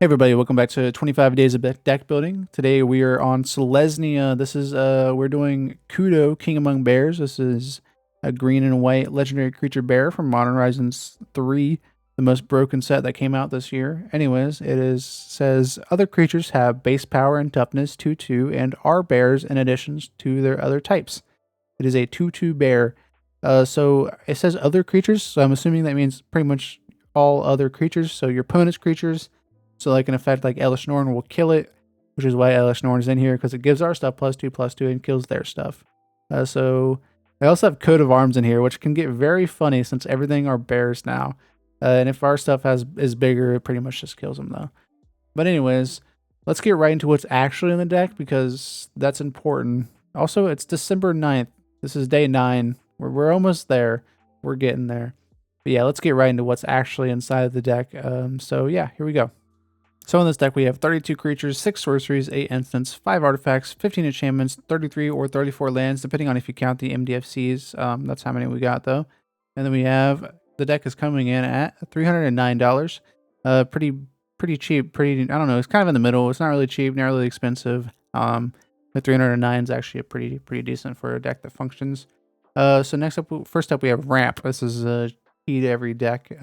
Hey everybody, welcome back to 25 Days of Deck Building. Today we are on Selesnya. This is we're doing Kudo, King Among Bears. This is a green and white legendary creature bear from Modern Horizons 3, the most broken set that came out this year. Anyways, says other creatures have base power and toughness 2/2 and are bears in addition to their other types. It is a 2/2 bear. So it says other creatures, so I'm assuming that means pretty much all other creatures. So your opponent's creatures. So like an effect like Elish Norn will kill it, which is why Elish Norn is in here, because it gives our stuff +2/+2 and kills their stuff. So I also have Coat of Arms in here, which can get very funny since everything are bears now. And if our stuff is bigger, it pretty much just kills them though. But anyways, let's get right into what's actually in the deck because that's important. Also, it's December 9th. This is day 9. We're almost there. We're getting there. But yeah, let's get right into what's actually inside of the deck. So yeah, here we go. So in this deck, we have 32 creatures, 6 sorceries, 8 instants, 5 artifacts, 15 enchantments, 33 or 34 lands, depending on if you count the MDFCs. That's how many we got, though. And then we have, the deck is coming in at $309. Pretty cheap, I don't know, it's kind of in the middle. It's not really cheap, not really expensive. The 309 is actually a pretty decent for a deck that functions. So first up, we have Ramp. This is a key to every deck.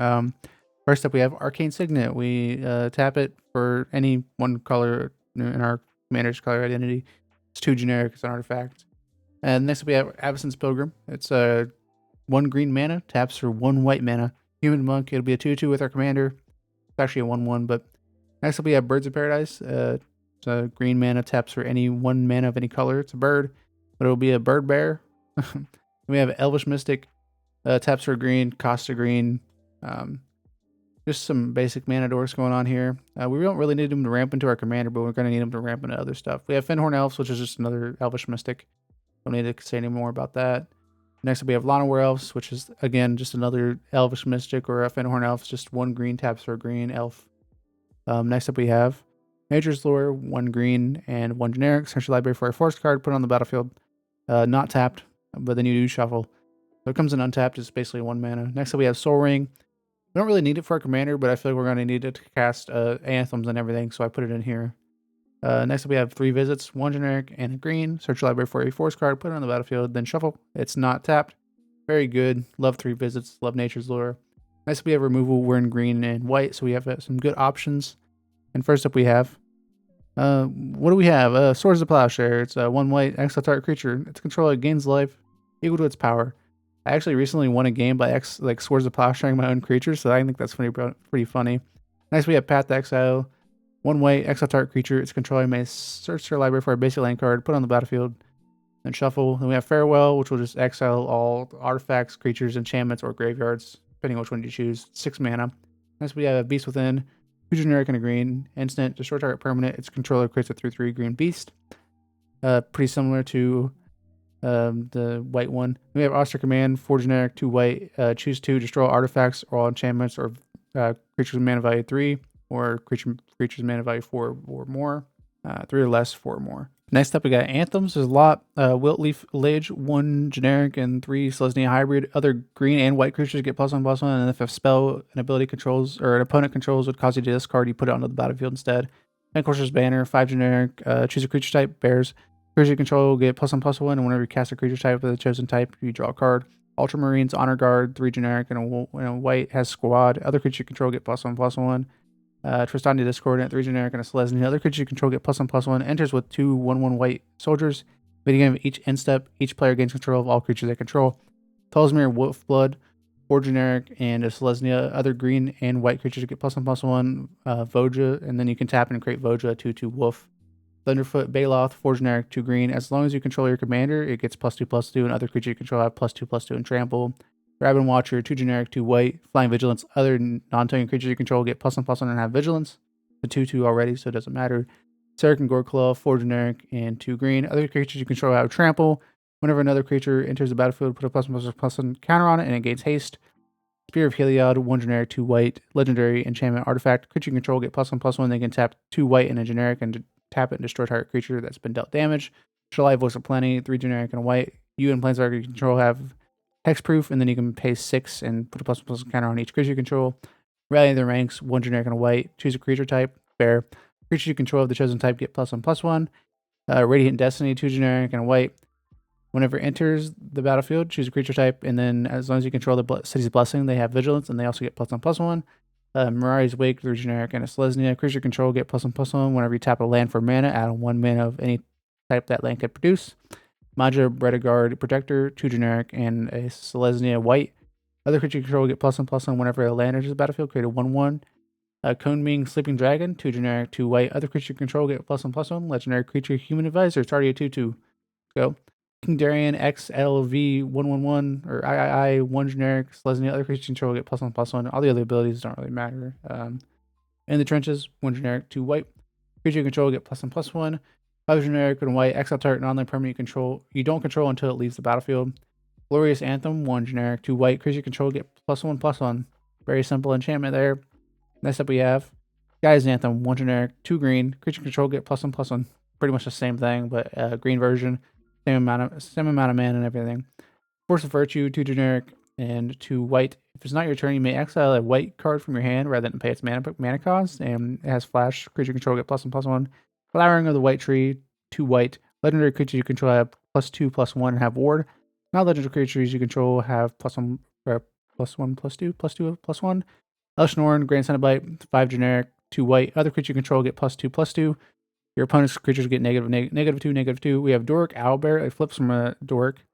First up, we have Arcane Signet. We tap it for any one color in our commander's color identity. It's 2 generic, it's an artifact. And next up, we have Avacyn's Pilgrim. It's 1 green mana, taps for 1 white mana. Human Monk, it'll be a 2/2 with our commander. It's actually a 1/1, but next up, we have Birds of Paradise. It's a green mana, taps for any 1 mana of any color. It's a bird, but it'll be a bird bear. We have Elvish Mystic, taps for green, costs a green. Just some basic mana dorks going on here. We don't really need them to ramp into our commander, but we're going to need them to ramp into other stuff. We have Fenhorn Elves, which is just another Elvish Mystic. Don't need to say any more about that. Next up, we have Llanowar Elves, which is, again, just another Elvish Mystic or a Fenhorn Elf, just 1 green taps for a green elf. Next up, we have Nature's Lure, 1 green and 1 generic. Search your library for a forest card, put it on the battlefield. Not tapped, but then you do shuffle. So it comes in untapped, it's basically 1 mana. Next up, we have Soul Ring. We don't really need it for our commander, but I feel like we're going to need it to cast anthems and everything, so I put it in here. Next up, we have 3 visits, 1 generic and a green. Search your library for a force card, put it on the battlefield, then shuffle. It's not tapped. Very good. Love 3 visits. Love Nature's Lure. Next up, we have removal. We're in green and white, so we have some good options. And first up, we have... what do we have? Swords of Plowshare. It's 1 white, exile target creature. Its controller gains life equal to its power. I actually recently won a game by Swords of Plowsharing my own creatures, so I think that's pretty funny. Next, we have Path to Exile. 1 white, exile target creature. Its controller may search their library for a basic land card, put it on the battlefield, then shuffle. Then we have Farewell, which will just exile all artifacts, creatures, enchantments, or graveyards, depending on which one you choose. 6 mana. Next, we have Beast Within. 2 generic and a green. Instant, destroy target permanent. Its controller creates a 3/3 green beast. Pretty similar to the white one. We have Austere Command, 4 generic, 2 white. Choose 2, destroy artifacts or all enchantments or creatures with mana value 3, or creatures mana value 4 or more. 3 or less, 4 or more. Next up, we got Anthems. There's a lot. Wiltleaf Lich, 1 generic and 3 Selesnya hybrid. Other green and white creatures get +1/+1, and if a spell, an ability controls, or an opponent controls would cause you to discard, you put it onto the battlefield instead. Vanquisher's Banner, 5 generic. Choose a creature type, bears. Creatures you control will get +1/+1, and whenever you cast a creature type with a chosen type, you draw a card. Ultramarines, Honor Guard, 3 generic and a white, has squad. Other creatures you control get +1/+1. Tristania Discordant, 3 generic and a Selesnya. Other creatures you control get +1/+1. Enters with 2 1/1 white soldiers. Beginning of each end step, each player gains control of all creatures they control. Talismir Wolfblood, 4 generic and a Selesnya. Other green and white creatures get +1/+1. Voja, and then you can tap and create Voja, a 2/2 wolf. Thunderfoot Baloth, 4 generic, 2 green. As long as you control your commander, it gets +2/+2, and other creatures you control have +2/+2 and trample. Rabin Watcher, 2 generic, 2 white. Flying Vigilance. Other non-token creatures you control get +1/+1 and have Vigilance. The 2/2 already, so it doesn't matter. Sarek and Goreclaw, 4 generic and 2 green. Other creatures you control have trample. Whenever another creature enters the battlefield, put a +1/+1 counter on it, and it gains haste. Spear of Heliod, 1 generic, 2 white. Legendary enchantment artifact. Creature you control get +1/+1. They can tap 2 white and a generic and tap it and destroy target creature that's been dealt damage. Shalai Voice of Plenty, 3 generic and a white. You and Planeswalker you control have hexproof, and then you can pay 6 and put a +1/+1 counter on each creature you control. Rally the ranks, 1 generic and a white. Choose a creature type. bear. Creatures you control of the chosen type get +1/+1. Radiant Destiny, 2 generic and a white. Whenever it enters the battlefield, choose a creature type, and then as long as you control the city's blessing, they have vigilance, and they also get +1/+1. Mirari's Wake, 3 generic and a Selesnya. Creature you control get +1/+1. Whenever you tap a land for mana, add on 1 mana of any type that land could produce. Maja Rediguard Protector, 2 generic and a Selesnya white. Other creature you control get +1/+1 whenever a land enters the battlefield. Create a 1/1. Conming Sleeping Dragon, 2 generic, 2 white. Other creature you control get +1/+1. Legendary creature Human Advisor. It's already a 2/2. Go. King Darian XLV 1/1/1 or III 1 generic. Selesnya. Other creature you control get +1/+1. All the other abilities don't really matter. In the Trenches, 1 generic, 2 white. Creature you control get +1/+1. 5 generic and white. Exile target non-land permanent you don't control until it leaves the battlefield. Glorious Anthem, 1 generic, 2 white. Creature you control get +1/+1. Very simple enchantment there. Next up we have Guy's Anthem, 1 generic, 2 green. Creature control get +1/+1. Pretty much the same thing, but green version. Same amount of mana and everything. Force of Virtue, 2 generic and 2 white. If it's not your turn, you may exile a white card from your hand rather than pay its mana cost. And it has flash. Creature control get +1/+1. Flowering of the White Tree, 2 white. Legendary creatures you control have +2/+1 and have ward. Non-legendary creatures you control have +1, +2/+1. Elshnorn, Grand Cenobite, 5 generic, 2 white. Other creatures you control get +2/+2. Your opponent's creatures get -2/-2. We have Dork Owlbear. It flips from a Dork.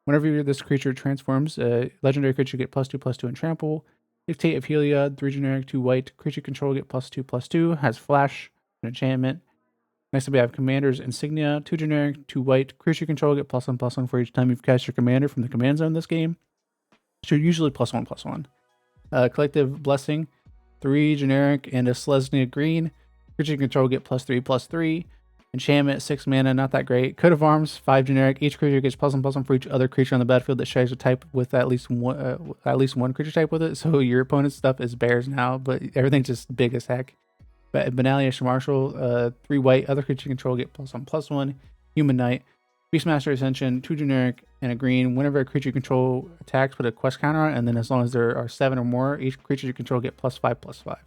Whenever this creature transforms, legendary creature get +2/+2 and trample. Dictate of Heliod, 3 generic, 2 white. Creature control get +2/+2. Has flash, an enchantment. Next up we have Commander's Insignia, 2 generic, 2 white. Creature control get +1/+1 for each time you've cast your commander from the command zone this game. So usually +1/+1. Collective Blessing, 3 generic and a Selesnya green. Creature control get +3/+3. Enchantment, 6 mana, not that great. Coat of Arms, 5 generic. Each creature gets +1/+1 for each other creature on the battlefield that shares a type with at least one creature type with it. So your opponent's stuff is bears now, but everything's just big as heck. Benalius Marshal, 3 white. Other creature control get +1/+1. Human Knight. Beastmaster Ascension, 2 generic and a green. Whenever a creature you control attacks, put a quest counter on, and then as long as there are 7 or more, each creature you control get +5/+5.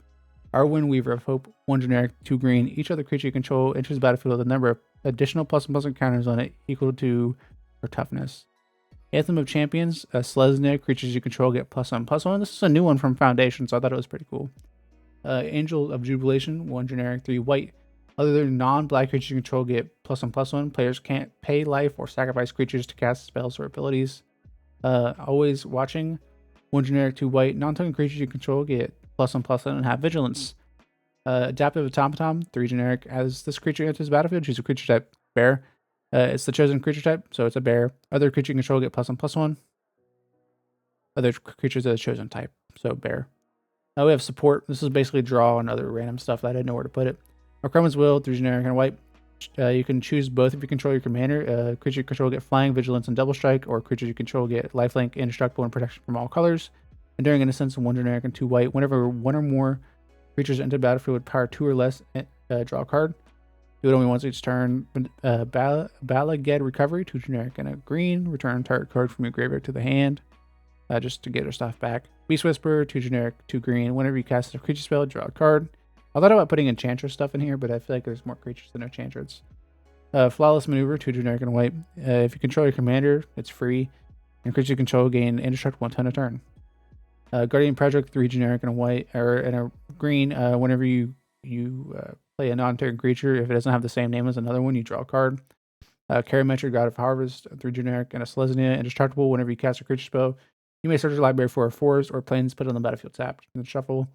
Arwen Weaver of Hope, 1 generic, 2 green. Each other creature you control enters the battlefield with a number of additional +1/+1 counters on it equal to her toughness. Anthem of Champions, Selesnya. Creatures you control get +1/+1. This is a new one from Foundation, so I thought it was pretty cool. Angel of Jubilation, 1 generic, 3 white. Other non-black creatures you control get +1/+1. Players can't pay life or sacrifice creatures to cast spells or abilities. Always Watching, 1 generic, 2 white. Non-token creatures you control get +1/+1 and have vigilance. Adaptive Automaton, 3 generic. As this creature enters the battlefield, choose a creature type bear. It's the chosen creature type, so it's a bear. Other creature you control get +1/+1. Other creatures of the chosen type, so bear. We have Support. This is basically draw and other random stuff that I didn't know where to put it. Akraman's Will, 3 generic and white. You can choose both if you control your commander. Creature you control get Flying, Vigilance, and Double Strike, or creatures you control get Lifelink, Indestructible, and Protection from all colors. Enduring Innocence, 1 generic and 2 white. Whenever 1 or more creatures enter the battlefield with power 2 or less, draw a card. Do it only once each turn. Balaged Recovery, 2 generic and a green. Return target card from your graveyard to the hand, just to get her stuff back. Beast Whisperer, 2 generic, 2 green. Whenever you cast a creature spell, draw a card. I thought about putting Enchantress stuff in here, but I feel like there's more creatures than Enchantress. Flawless Maneuver, 2 generic and white. If you control your commander, it's free. And creatures you control gain indestructible until a turn. Guardian Project, 3 generic and a white, or and a green. Whenever you play a non-token creature, if it doesn't have the same name as another one, you draw a card. Karametra, God of Harvest, 3 generic and a Selesnya, indestructible. Whenever you cast a creature spell, you may search your library for a forest or plains put on the battlefield tapped and shuffle.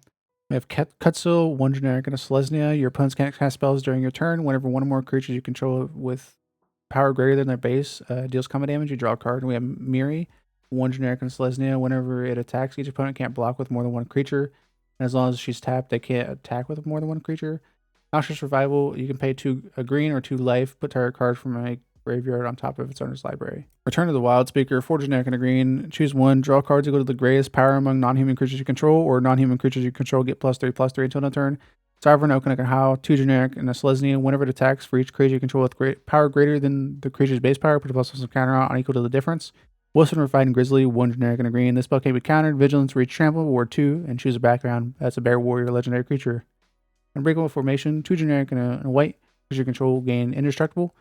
We have Kutsil, 1 generic and a Selesnya. Your opponents can't cast spells during your turn. Whenever 1 or more creatures you control with power greater than their base deals combat damage, you draw a card. And we have Miri, 1 generic and Selesnya. Whenever it attacks, each opponent can't block with more than 1 creature. And as long as she's tapped, they can't attack with more than 1 creature. Noxious Revival, you can pay 2 a green or 2 life, put target card from a graveyard on top of its owner's library. Return to the Wild Speaker, 4 generic and a green. Choose 1, draw cards equal to the greatest power among non-human creatures you control, or non-human creatures you control get +3/+3 until end turn. Sovereign Oak and How, 2 generic and a Selesnya. Whenever it attacks, for each creature you control with power greater than the creature's base power, put a +1 counter on equal to the difference. Wilson Refined Grizzly, 1 generic and a green. This spell can be countered. Vigilance, reach trample, ward 2, and choose a background. That's a Bear Warrior legendary creature. Unbreakable formation, 2 generic and a white. Creature control gain indestructible.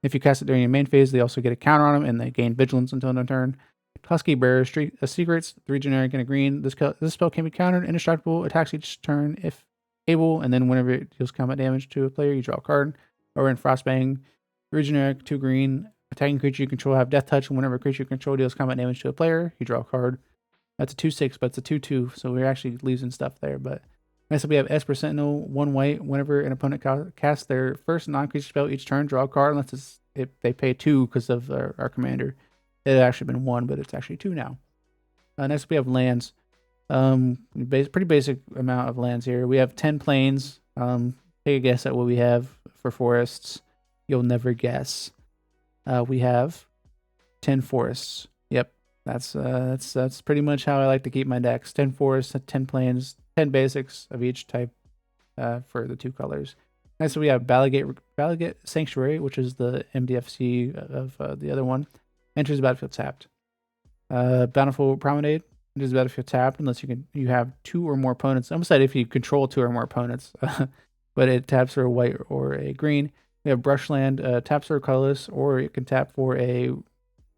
If you cast it during your main phase, they also get a counter on them, and they gain vigilance until their turn. Husky Bearer Secrets, 3 generic and a green. This spell can be countered, indestructible, attacks each turn if able, and then whenever it deals combat damage to a player, you draw a card. Or in Frostbang, 3 generic, 2 green. Attacking creature you control have death touch, and whenever a creature you control deals combat damage to a player, you draw a card. That's a 2/6, but it's a 2/2, so we're actually losing stuff there. But next up, we have Esper Sentinel, 1 white. Whenever an opponent casts their first non-creature spell each turn, draw a card, unless they pay 2 because of our commander. It had actually been 1, but it's actually 2 now. Next up, we have lands. Pretty basic amount of lands here. We have 10 plains. Take a guess at what we have for forests. You'll never guess. We have 10 forests. Yep, that's pretty much how I like to keep my decks. 10 forests, 10 plains, 10 basics of each type for the 2 colors. Next, we have Balagate Sanctuary, which is the MDFC of the other one. Enters the battlefield tapped. Bountiful Promenade enters the battlefield tapped unless you have 2 or more opponents. I almost said if you control 2 or more opponents, but it taps for a white or a green. We have Brushland, taps for a colorless, or it can tap for a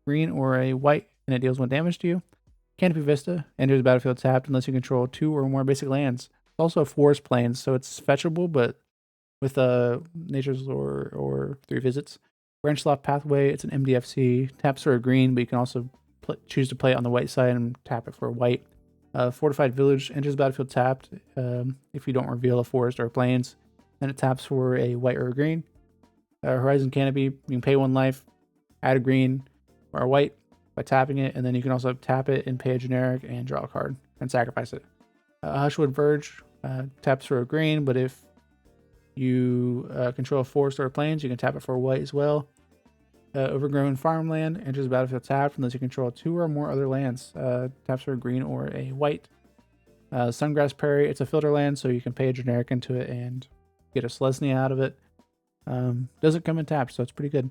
green or a white, and it deals 1 damage to you. Canopy Vista enters the battlefield tapped unless you control 2 or more basic lands. It's also a forest plains, so it's fetchable, but with Nature's Lore or 3 visits. Branchloft Pathway, it's an MDFC. Taps for a green, but you can also choose to play it on the white side and tap it for a white. Fortified Village enters the battlefield tapped if you don't reveal a forest or a plains. Then it taps for a white or a green. Horizon Canopy, you can pay 1 life, add a green or a white by tapping it, and then you can also tap it and pay a generic and draw a card and sacrifice it. Hushwood Verge taps for a green, but if you control a forest or a plains, you can tap it for a white as well. Overgrown Farmland enters the battlefield tapped unless you control 2 or more other lands. Taps for a green or a white. Sungrass Prairie, it's a filter land, so you can pay a generic into it and get a Selesnya out of it. Doesn't come in tapped, so it's pretty good.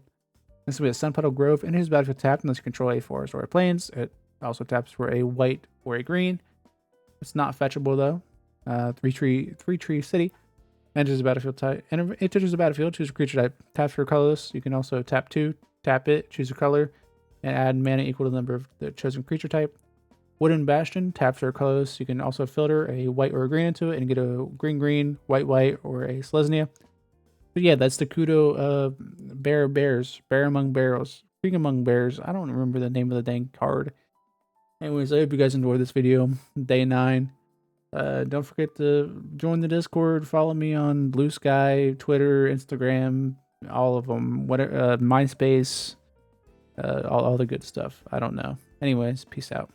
Next we have Sunpetal Grove enters the battlefield tapped unless you control a forest or a plains. It also taps for a white or a green. It's not fetchable though. 3-tree city. Enters the battlefield type. It enters the battlefield. Choose a creature type. Taps for colorless. You can also tap 2, tap it, choose a color, and add mana equal to the number of the chosen creature type. Wooden Bastion taps for colorless. You can also filter a white or a green into it and get a green, white, or a Selesnya. But yeah, that's the Kudo Bear Among Barrels. King Among Bears. I don't remember the name of the dang card. Anyways, I hope you guys enjoyed this video. Day 9. Don't forget to join the Discord, follow me on Blue Sky, Twitter, Instagram, all of them, whatever, MySpace, all the good stuff. I don't know. Anyways, peace out.